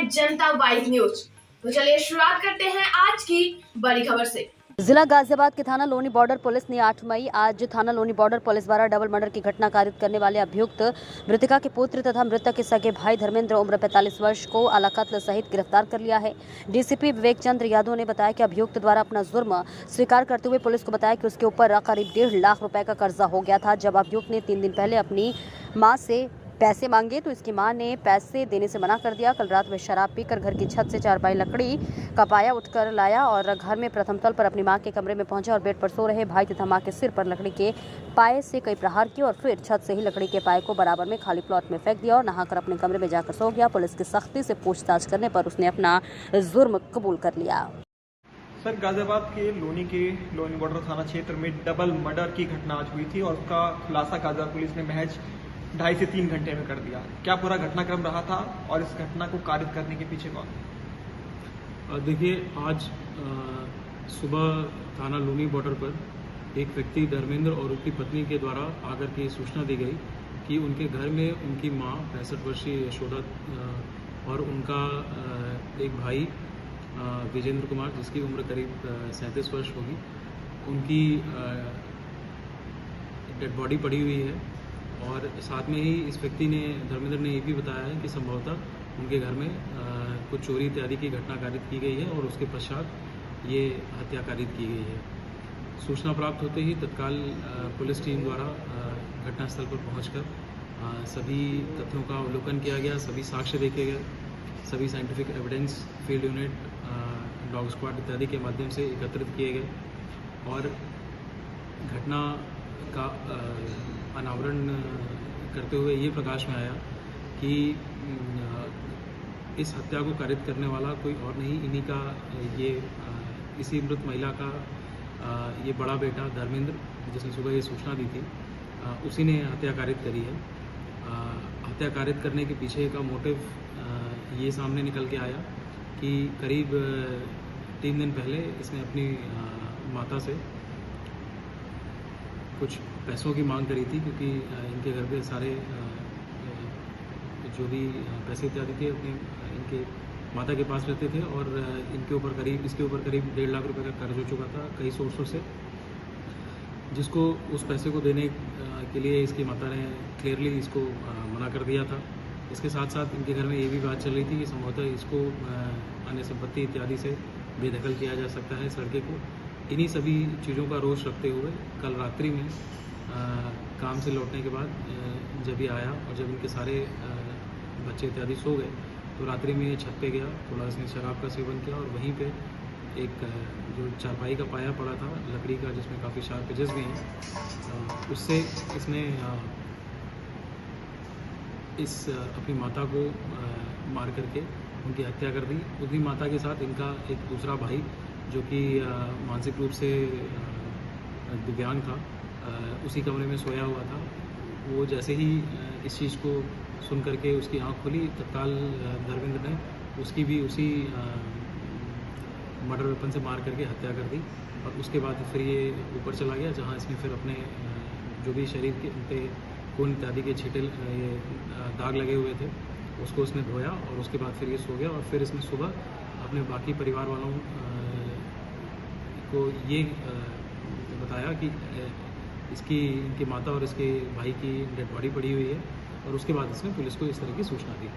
जनता vibe news. तो चलिए शुरुआत करते हैं आज की बड़ी खबर से। जिला गाजियाबाद के थाना लोनी बॉर्डर पुलिस ने 8 मई आज थाना लोनी बॉर्डर पुलिस द्वारा डबल मर्डर की घटना कारित करने वाले अभियुक्त मृतका के पुत्र तथा मृतक के सगे भाई धर्मेंद्र उम्र 45 वर्ष को आलाकत्ल सहित गिरफ्तार कर लिया है। डीसीपी विवेक चंद्र यादव ने बताया कि अभियुक्त द्वारा अपना जुर्म स्वीकार करते हुए पुलिस को बताया कि उसके ऊपर करीब 1.5 लाख रुपए का कर्जा हो गया था। जब अभियुक्त ने 3 दिन पहले अपनी मां से पैसे मांगे तो इसकी मां ने पैसे देने से मना कर दिया। कल रात में शराब पीकर घर की छत से चारपाई लकड़ी का पाया उठकर लाया और घर में प्रथम तल पर अपनी मां के कमरे में पहुंचा और बेड पर सो रहे भाई तथा मां के सिर पर लकड़ी के पाए से कई प्रहार किए और फिर छत से ही लकड़ी के पाए को बराबर में खाली प्लॉट में फेंक दिया और नहाकर अपने कमरे में जाकर सो गया। पुलिस की सख्ती से पूछताछ करने पर उसने अपना जुर्म कबूल कर लिया। सर, गाजियाबाद के लोनी बॉर्डर थाना क्षेत्र में डबल मर्डर की घटना आज हुई थी और उसका खुलासा गाजियाबाद पुलिस ने महज 2.5 से 3 घंटे में कर दिया। क्या पूरा घटनाक्रम रहा था और इस घटना को कारित करने के पीछे कौन? देखिए, आज सुबह थाना लोनी बॉर्डर पर एक व्यक्ति धर्मेंद्र और उनकी पत्नी के द्वारा आकर के सूचना दी गई कि उनके घर में उनकी मां 65 वर्षीय यशोदा और उनका एक भाई विजेंद्र कुमार जिसकी उम्र करीब 37 वर्ष होगी, उनकी डेड बॉडी पड़ी हुई है। और साथ में ही इस व्यक्ति ने धर्मेंद्र ने ये भी बताया है कि संभवतः उनके घर में कुछ चोरी इत्यादि की घटना कारित की गई है और उसके पश्चात ये हत्या कारित की गई है। सूचना प्राप्त होते ही तत्काल पुलिस टीम द्वारा घटनास्थल पर पहुंचकर सभी तथ्यों का अवलोकन किया गया, सभी साक्ष्य देखे गए, सभी scientific evidence field unit, dog squad इत्यादि के माध्यम से एकत्रित किए गए और घटना का अनावरण करते हुए ये प्रकाश में आया कि इस हत्या को कारित करने वाला कोई और नहीं, इन्हीं का इसी मृत महिला का ये बड़ा बेटा धर्मेंद्र, जिसने सुबह ये सूचना दी थी, उसी ने हत्या कारित करी है। हत्या कारित करने के पीछे का मोटिव ये सामने निकल के आया कि करीब 3 दिन पहले इसने अपनी माता से कुछ पैसों की मांग करी थी, क्योंकि इनके घर पे सारे जो भी पैसे इत्यादि थे अपने इनके माता के पास रहते थे और इसके ऊपर करीब 1.5 लाख रुपए का कर्ज हो चुका था कई सोर्सों से, जिसको उस पैसे को देने के लिए इसकी माता ने क्लियरली इसको मना कर दिया था। इसके साथ साथ इनके घर में ये भी बात चल रही थी कि संभवतः इसको अन्य संपत्ति इत्यादि से बेदखल किया जा सकता है इस लड़के को। इन्हीं सभी चीज़ों का रोष रखते हुए कल रात्रि में काम से लौटने के बाद जब ये आया और जब इनके सारे बच्चे इत्यादि सो गए तो रात्रि में ये छत पे गया, थोड़ा इसने शराब का सेवन किया और वहीं पे एक जो चारपाई का पाया पड़ा था लकड़ी का जिसमें काफ़ी शार्प एजेस भी हैं, उससे इसने इस अपनी माता को मार करके उनकी हत्या कर दी। उसी माता के साथ इनका एक दूसरा भाई जो कि मानसिक रूप से दिव्यांग था, उसी कमरे में सोया हुआ था। वो जैसे ही इस चीज़ को सुन करके उसकी आंख खुली, तत्काल धर्मेंद्र ने उसकी भी उसी मर्डर वेपन से मार करके हत्या कर दी और उसके बाद फिर ये ऊपर चला गया, जहां इसने फिर अपने जो भी शरीर के पे खून इत्यादि के छींटे ये दाग लगे हुए थे उसको उसने धोया और उसके बाद फिर ये सो गया और फिर इसने सुबह अपने बाकी परिवार वालों को ये बताया कि इनकी माता और इसके भाई की डेड बॉडी पड़ी हुई है और उसके बाद इसने पुलिस को इस तरह की सूचना दी।